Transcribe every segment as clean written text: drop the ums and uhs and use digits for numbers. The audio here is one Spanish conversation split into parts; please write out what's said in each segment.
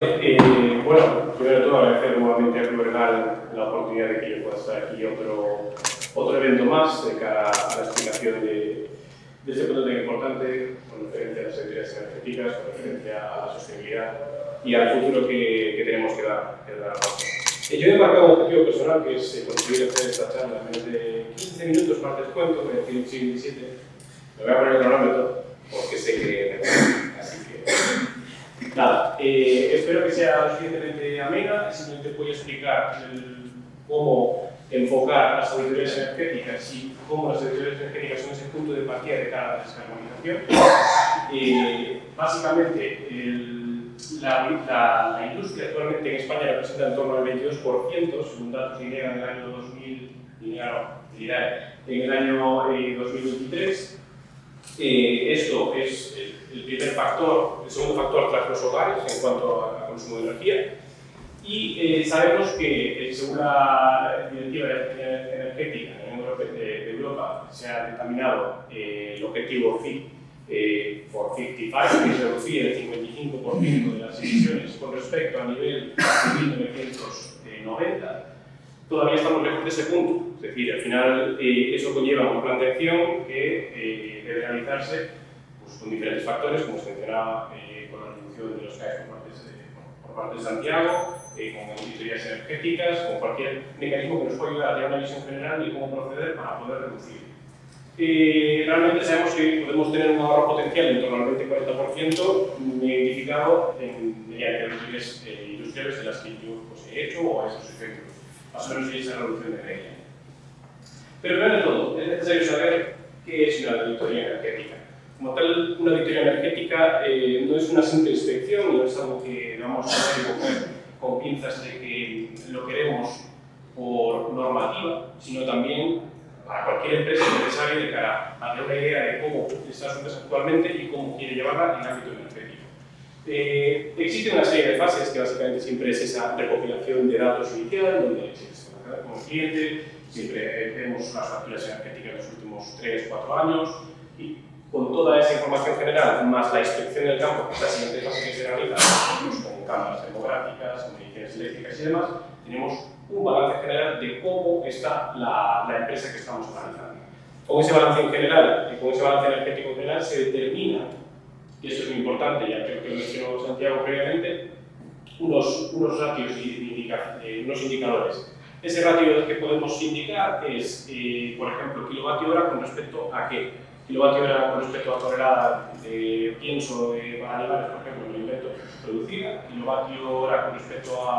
Bueno, primero de todo agradecer nuevamente a Club Renal la oportunidad de que yo pueda estar aquí otro evento más de cara a la explicación de este punto tan importante con referencia a las actividades energéticas, con referencia a la sostenibilidad y al futuro que tenemos que dar a paso. Yo he marcado un objetivo personal que es conseguir hacer esta charla en menos de 15 minutos más descuento, voy a decir 17. Me voy a poner el cronómetro porque sé que así que nada, espero que sea lo suficientemente amena. Simplemente voy a explicar cómo enfocar las auditorías energéticas y cómo las auditorías energéticas son ese punto de partida de cara a la descarbonización. Básicamente, la industria actualmente en España representa en torno al 22%, según datos de INEA en el año 2023. Esto es el primer factor, el segundo factor tras los hogares en cuanto a consumo de energía. Y sabemos que según la Directiva Energética de Europa se ha determinado el objetivo Fit for 55, que es reducir el 55% de las emisiones con respecto a nivel de 1990. Todavía estamos lejos de ese punto, es decir, al final eso conlleva un plan de acción que debe realizarse pues, con diferentes factores, como se mencionaba, con la reducción de los gases por parte de Santiago, con auditorías energéticas, con cualquier mecanismo que nos pueda ayudar a tener una visión general de cómo proceder para poder reducir. Realmente sabemos que podemos tener un ahorro potencial en torno al 20-40% identificado mediante auditorías industriales de las que yo pues, he hecho o a esos efectos. Más o menos esa reducción de energía. Pero primero de todo, es necesario saber qué es una auditoría energética. Como tal, una auditoría energética no es una simple inspección, no es algo que vamos a coger con pinzas de que lo queremos por normativa, sino también para cualquier empresa es necesario de cara a tener una idea de cómo está su empresa actualmente y cómo quiere llevarla en el ámbito energético. Existe una serie de fases que básicamente siempre es esa recopilación de datos inicial, donde se va con el cliente, siempre vemos las facturas energéticas de los últimos 3-4 años y con toda esa información general, más la inspección del campo, que es la siguiente fase que se realiza, pues, con cámaras demográficas, con mediciones eléctricas y demás, tenemos un balance general de cómo está la empresa que estamos analizando. Con ese balance en general, con ese balance energético en general, se determina, y esto es muy importante, ya creo que lo mencionó Santiago previamente, unos ratios unos indicadores. Ese ratio que podemos indicar es, por ejemplo, kilovatio hora con respecto a qué. Kilovatio hora con respecto a tonelada de pienso para animales, por ejemplo, en el invento producida, kilovatio hora con respecto a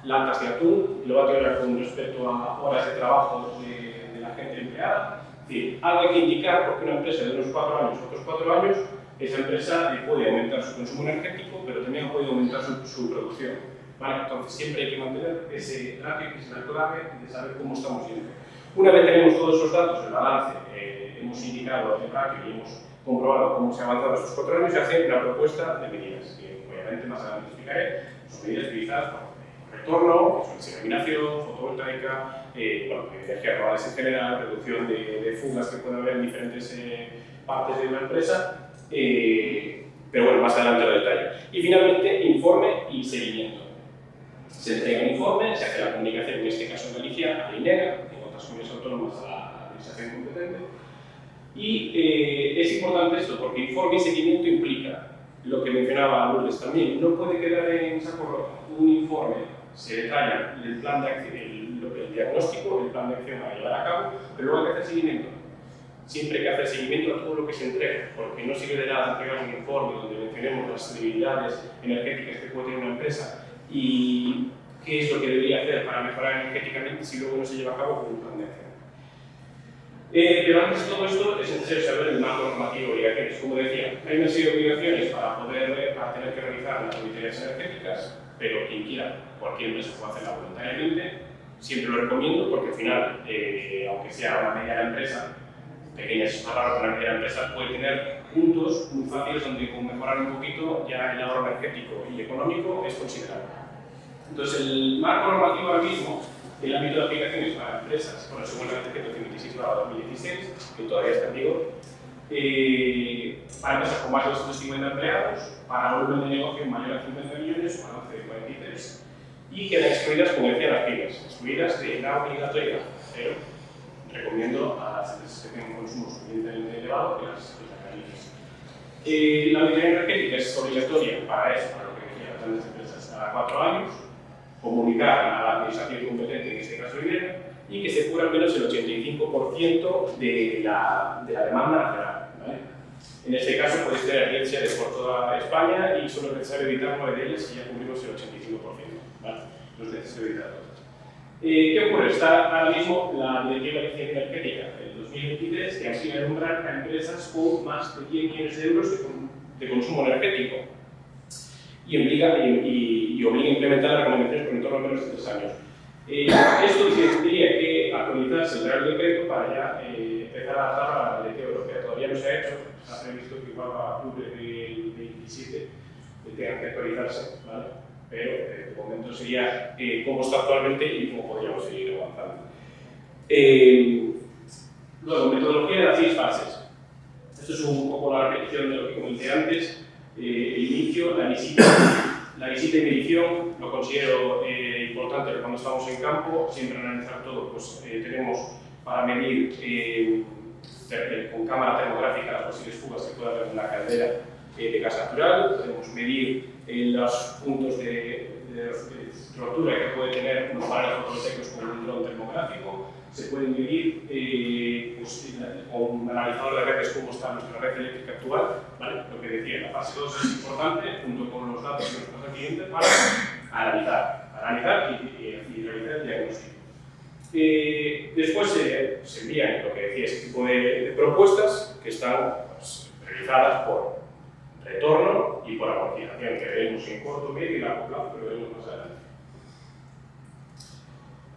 latas de atún, kilovatio hora con respecto a horas de trabajo de la gente empleada. Es decir, algo hay que indicar porque una empresa de unos 4 años, otros 4 años, esa empresa puede aumentar su consumo energético, pero también puede aumentar su producción. ¿Vale? Entonces siempre hay que mantener ese ratio, que es la clave de saber cómo estamos yendo. Una vez tenemos todos esos datos, el balance, hemos indicado el ratio y hemos comprobado cómo se ha avanzado estos 4 años, se hace una propuesta de medidas, que obviamente más adelante explicaré. Son medidas utilizadas por retorno, eliminación, fotovoltaica, energías renovables en general, reducción de fugas que puede haber en diferentes partes de una empresa, pero bueno, más adelante lo detallo. Y finalmente, informe y seguimiento. Se entrega un informe, se hace la comunicación, en este caso en Galicia, a la INEGA, en otras comunidades autónomas a la administración competente. Y es importante esto, porque informe y seguimiento implica lo que mencionaba Lourdes también. No puede quedar en saco roto. Un informe se detalla el plan de acción, el diagnóstico, el plan de acción a llevar a cabo, pero luego hay que hacer seguimiento. Siempre hay que hacer seguimiento a todo lo que se entrega, porque no sirve de nada entregar un informe donde mencionemos las debilidades energéticas que puede tener una empresa y qué es lo que debería hacer para mejorar energéticamente si luego no se lleva a cabo con un plan de acción. Pero antes de todo esto es necesario saber el marco normativo de obligaciones. Como decía, hay una serie de obligaciones para tener que realizar las auditorías energéticas, pero quien quiera, cualquier empresa puede hacerla voluntariamente. Siempre lo recomiendo porque al final, aunque sea una mediana empresa, pequeña es palabra, una mediana empresa puede tener puntos muy fáciles donde con mejorar un poquito ya el ahorro energético y económico es considerable. Entonces el marco normativo ahora mismo, el ámbito de aplicaciones para empresas, según el decreto 126/2016, que todavía está en vigor, para empresas con más de 250 empleados, para volumen de negocio mayor a 50 millones, balance de 43, y quedan excluidas, como decía, las pymes, excluidas de la obligatoria, pero recomiendo a las empresas que tengan un consumo suficientemente elevado que las realices. La auditoría energética es obligatoria para eso, para lo que decía las grandes empresas, cada 4 años, comunicar a la administración competente, en este caso INEA, y que se cubra al menos el 85% de la demanda nacional. ¿Vale? En este caso puede tener agencias por toda España y solo es necesario evitar 9 de ellas y ya cubrimos el 85%. ¿Vale? No es necesario evitar todas. ¿Qué ocurre? Está ahora mismo la Directiva de Eficiencia Energética del 2023 que amplía el umbral a empresas con más de 100 millones de euros de consumo energético y obliga a implementar las recomendaciones por en torno a menos de 3 años. Esto tendría que actualizarse el Real Decreto para ya empezar a adaptar a la Directiva Europea. Todavía no se ha hecho, está previsto que igual a octubre del 27 tengan que actualizarse, ¿vale? Pero de momento sería cómo está actualmente y cómo podríamos seguir avanzando. Luego, metodología de las 6 fases. Esto es un poco la repetición de lo que comenté antes. El inicio, la visita y medición, lo considero importante cuando estamos en campo, siempre analizar todo. Pues tenemos para medir con cámara termográfica las posibles fugas que pueda haber en la caldera de gas natural, podemos medir los puntos de rotura que puede tener unos paneles fotovoltaicos con un dron termográfico, se pueden medir con un analizador de redes cómo está nuestra red eléctrica actual, ¿vale? Lo que decía, la fase 2 es importante, junto con los datos que nos pasa al cliente, para analizar y realizar el diagnóstico. Después se envían, lo que decía, este tipo de propuestas que están pues, realizadas por retorno y por amortización, que veremos en corto, medio y largo plazo, pero veremos más adelante.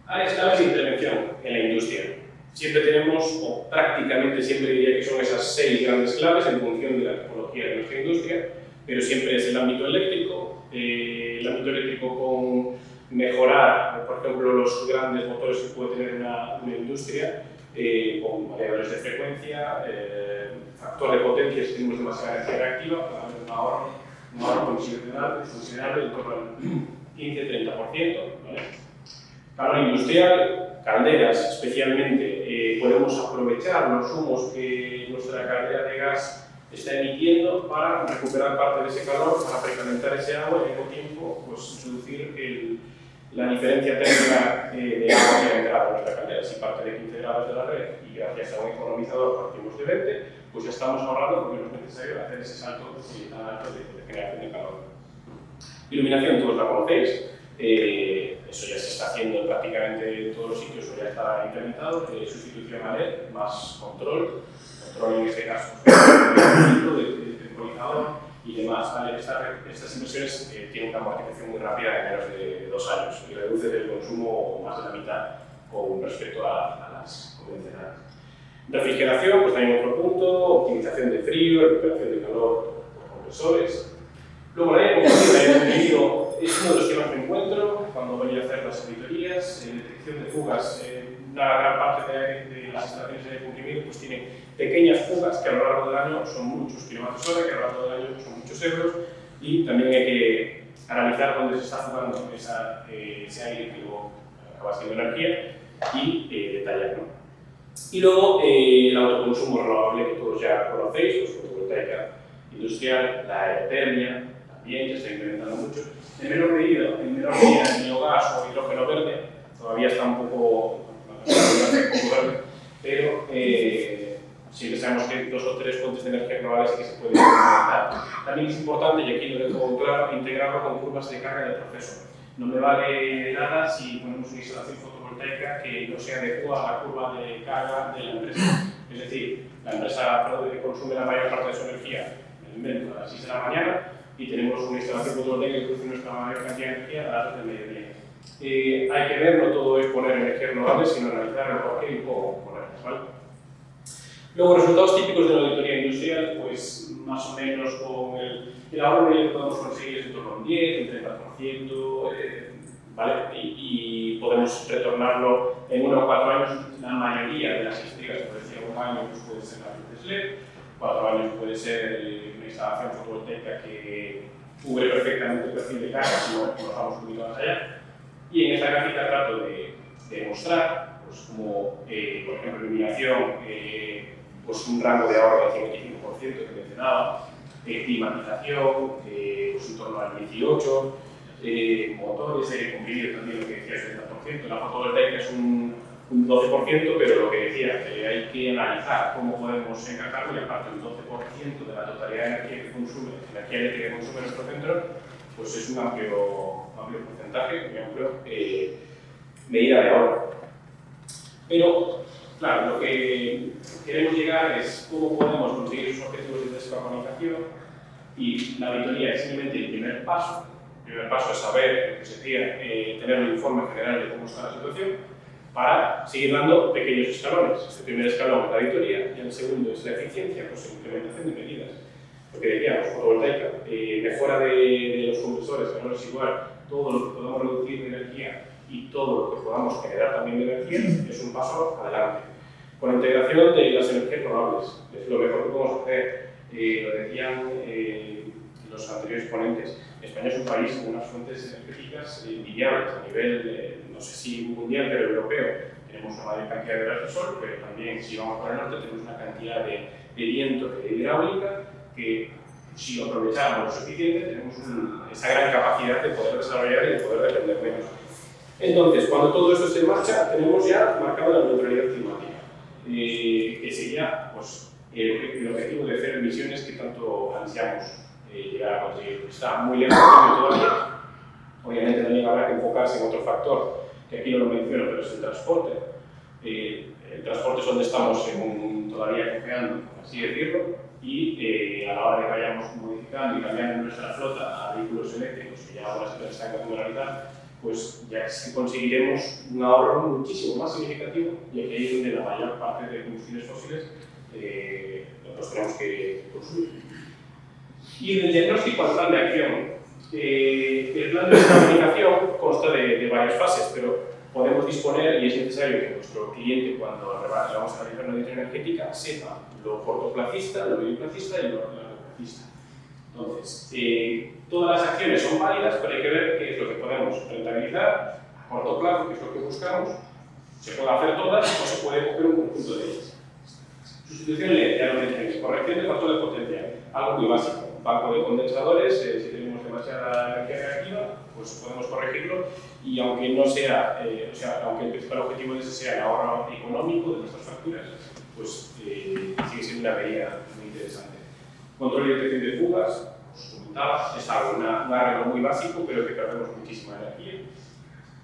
Áreas claves de intervención en la industria. Siempre tenemos, o prácticamente siempre diría que son esas 6 grandes claves en función de la tipología de nuestra industria, pero siempre es el ámbito eléctrico con mejorar, por ejemplo, los grandes motores que puede tener una industria, con variadores de frecuencia, factor de potencia si tenemos demasiada energía reactiva, para haber un ahorro considerable, en torno al 15-30%. ¿Vale? Calor industrial, calderas especialmente, podemos aprovechar los humos que nuestra caldera de gas está emitiendo para recuperar parte de ese calor, para precalentar ese agua y al mismo tiempo pues, reducir la diferencia térmica de agua que ha entrado en nuestra caldera. Si parte de 15 grados de la red y gracias a un economizador partimos de 20, pues ya estamos ahorrando porque no es necesario hacer ese salto tan alto de generación de calor. Iluminación, todos la conocéis. Eso ya se está haciendo prácticamente en todos los sitios, o ya está implementado, sustitución a LED, más control en este caso, de temporizador y demás. ¿Vale? Estas inversiones tienen una amortización muy rápida en menos de 2 años y reducen el consumo más de la mitad con respecto a las convencionales. Refrigeración, pues también otro punto, optimización de frío, recuperación de calor por compresores. Luego la contenido es uno de los que más me encuentro cuando voy a hacer las auditorías, detección de fugas. Una gran parte de las instalaciones de comprimir pues tienen pequeñas fugas que a lo largo del año son muchos kilómetros hora, que a lo largo del año son muchos euros, y también hay que analizar dónde se está fugando ese aire que luego acaba siendo energía y detallarlo. Y luego el autoconsumo renovable que todos ya conocéis, pues fotovoltaica industrial, la aerotermia, también se está implementando mucho. En menor medida el biogás o hidrógeno verde, todavía está un poco verde, pero sí sabemos que hay 2 o 3 fuentes de energía renovables que se pueden implementar. También es importante, y aquí lo dejo claro, integrarlo con curvas de carga del proceso. No me vale nada si ponemos una instalación fotovoltaica que no se adecua a la curva de carga de la empresa. Es decir, la empresa que consume la mayor parte de su energía, me invento, a las 6 de la mañana, y tenemos una instalación fotovoltaica que produce nuestra mayor cantidad de energía a las 2 del mediodía. Hay que ver, no todo es poner energías renovables, sino analizar el por qué y cómo ponerlas, ¿vale? Luego, resultados típicos de la auditoría industrial, pues más o menos con el ahorro medio que podemos conseguir es en torno a un 10, un 30%, ¿vale? Y podemos retornarlo en 1 o 4 años. La mayoría de las estrellas, por decir 1 año, pues puede ser las luces LED. 4 años puede ser una instalación fotovoltaica que cubre perfectamente el perfil de carga si no nos vamos un poquito más allá. Y en esta gráfica trato de mostrar pues, como, por ejemplo, iluminación, pues un rango de ahorro del 55% que mencionaba, climatización, pues en torno al 18%, motores, aire comprimido también lo que decía el 30%, la fotovoltaica es un 12%, pero lo que decía, hay que analizar cómo podemos encajarlo y aparte el 12% de la totalidad de energía que consume, energía eléctrica que consume nuestro centro, pues es un amplio porcentaje, una amplia medida de ahorro. Pero, claro, lo que queremos llegar es cómo podemos conseguir esos objetivos de descarbonización y la auditoría es simplemente el primer paso. El primer paso es saber, lo que se decía, tener un informe general de cómo está la situación para seguir dando pequeños escalones. El primer escalón es la auditoría y el segundo es la eficiencia, pues implementación de medidas. Lo que decíamos, fotovoltaica, mejora de los compresores, que no es igual, todo lo que podamos reducir de energía y todo lo que podamos generar también de energía es un paso adelante. Con la integración de las energías renovables, es lo mejor que podemos hacer. Lo decían los anteriores ponentes, España es un país con unas fuentes energéticas envidiables a nivel, no sé si mundial, pero europeo. Tenemos una mayor cantidad de horas de sol, pero también si vamos para el norte tenemos una cantidad de viento y de hidráulica que si lo aprovechamos lo suficiente tenemos esa gran capacidad de poder desarrollar y de poder depender menos. Entonces, cuando todo esto esté en marcha, tenemos ya marcada la neutralidad climática, que sería pues, el objetivo de cero emisiones que tanto ansiamos llegar a conseguir. Está muy lejos todavía. Obviamente también habrá que enfocarse en otro factor, que aquí no lo menciono, pero es el transporte. El transporte es donde estamos todavía cojeando, por así decirlo, y a la hora de que vayamos modificando y cambiando nuestra flota a vehículos eléctricos, que ya ahora se están empezando a realizar, pues ya sí conseguiremos un ahorro muchísimo más significativo, y aquí es donde la mayor parte de combustibles fósiles los tenemos que consumir. Y del diagnóstico al plan de acción. El plan de descarbonización consta de varias fases, pero podemos disponer, y es necesario que nuestro cliente, cuando le vamos a realizar una auditoría energética, sepa lo cortoplacista, lo medioplacista y lo largoplacista. Entonces, todas las acciones son válidas, pero hay que ver qué es lo que podemos rentabilizar a corto plazo, qué es lo que buscamos. Se puede hacer todas o se puede coger un conjunto de ellas. Sustitución LED, ya lo mencioné, corrección de factor de potencia, algo muy básico. Banco de condensadores, si tenemos demasiada energía negativa, pues podemos corregirlo y aunque no sea, aunque el principal objetivo de ese sea el ahorro económico de nuestras facturas, pues sigue siendo una medida muy interesante. Control y detección de fugas, os comentaba, es algo, un arreglo muy básico, pero que perdemos muchísima energía.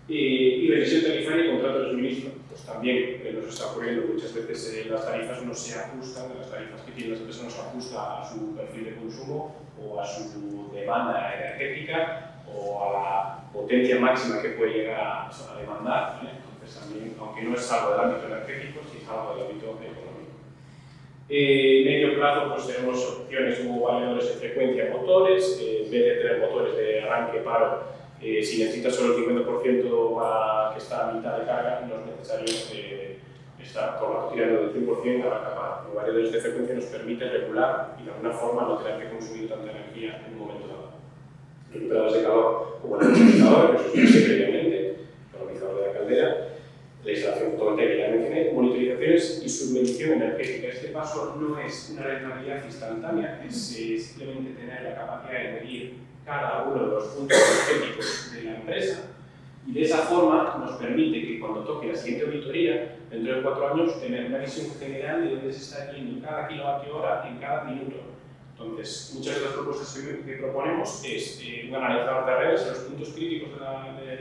Y revisión tarifaria y contrato de suministro, pues también nos está ocurriendo muchas veces las tarifas no se ajustan, las tarifas que tienen las empresas no se ajustan a su perfil de consumo o a su demanda energética o a la potencia máxima que puede llegar a demandar, ¿vale? Entonces también, aunque no es algo del ámbito energético, sí es algo del ámbito económico. Medio plazo, pues tenemos opciones como variadores de frecuencia en motores, en vez de tener motores de arranque paro. Si necesitas solo el 50% para que está a mitad de carga, no es necesario estar tirando del 100% a la capa. Los variadores de frecuencia nos permiten regular y de alguna forma no tener que consumir tanta energía en un momento dado. Recuperadores de calor como el economizador, que eso se previamente, economizador de la caldera, la instalación fotovoltaica ya mencioné, monitorizaciones y submedición energética. Este paso no es una rentabilidad instantánea, es simplemente tener la capacidad de medir cada uno de los puntos energéticos de la empresa y de esa forma nos permite que cuando toque la siguiente auditoría, dentro de 4 años, tener una visión general de dónde se está yendo cada kilovatio hora en cada minuto. Entonces, muchas de las propuestas que proponemos es un analizador de redes en los puntos críticos de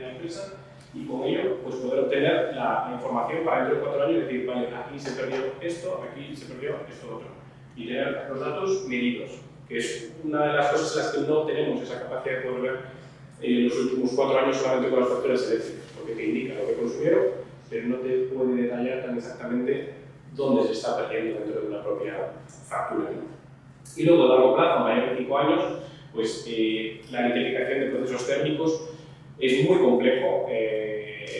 la empresa y con ello pues, poder obtener la información para dentro de 4 años decir, vale, aquí se perdió esto, aquí se perdió esto otro. Y tener los datos medidos, que es una de las cosas en las que no tenemos esa capacidad de poder ver en los últimos 4 años solamente con las facturas eléctricas, porque te indica lo que consumieron, pero no te puede detallar tan exactamente dónde se está perdiendo dentro de una propia factura, ¿no? Y luego, a largo plazo, a mayor de 5 años, pues la identificación de procesos térmicos es muy complejo.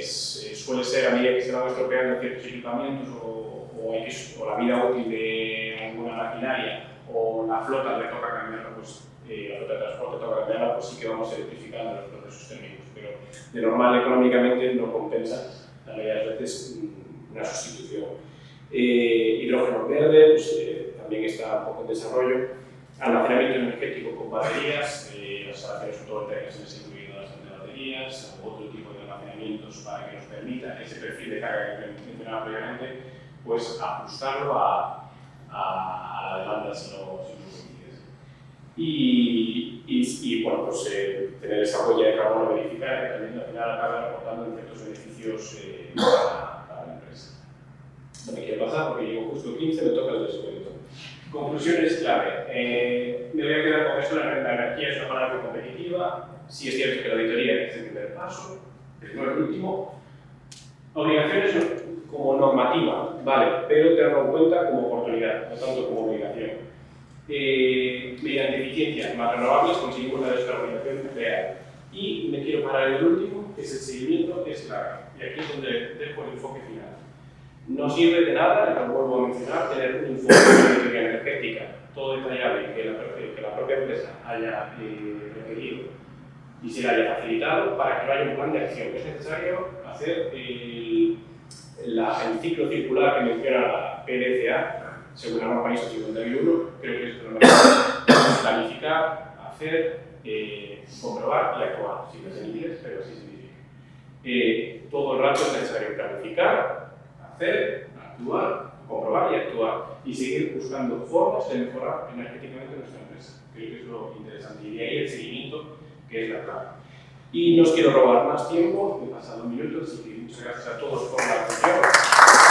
Suele ser, a medida que se van estropeando ciertos equipamientos o o la vida útil de alguna maquinaria o la flota le toca cambiarla, pues la flota de transporte toca cambiarla, pues sí que vamos electrificando los procesos térmicos, pero de normal económicamente no compensa la mayoría de las veces una sustitución. Hidrógeno verde, pues también está un poco en desarrollo. Almacenamiento energético con baterías, las instalaciones fotovoltaicas en ese incluido las de baterías, otro tipo de almacenamientos para que nos permita ese perfil de carga que mencionaba previamente, pues ajustarlo a la demanda si no coincides. Y bueno, pues tener esa huella de carbono verificada que también al final acaba reportando ciertos beneficios para la empresa. No me quiero pasar porque llevo justo 15, me toca el descuento. Conclusiones clave. Me voy a quedar con esto, la energía es una palabra muy competitiva. Sí es cierto que la auditoría es el primer paso, pero no el último. Obligaciones como normativa, vale, pero tenerlo en cuenta como oportunidad, no tanto como obligación. Mediante eficiencias más renovables conseguimos la descarbonización real. Y me quiero parar en el último, que es el seguimiento, que es clave. Y aquí es donde dejo el enfoque final. No sirve de nada, lo vuelvo a mencionar, tener un informe de auditoría energética todo detallado y que la propia empresa haya requerido y se le haya facilitado para que no haya un plan de acción. Es necesario hacer el ciclo circular que menciona la PDCA, según la norma ISO 50001, creo que es planificar, hacer, comprobar y actuar. Sí, no es en inglés, pero sí significa. Todo el rato es necesario planificar, hacer, actuar, comprobar y actuar y seguir buscando formas de mejorar energéticamente nuestra empresa. Creo que es lo interesante y de ahí el seguimiento, que es la clave. Y no os quiero robar más tiempo, me he pasado un minuto, así que muchas gracias a todos por la atención.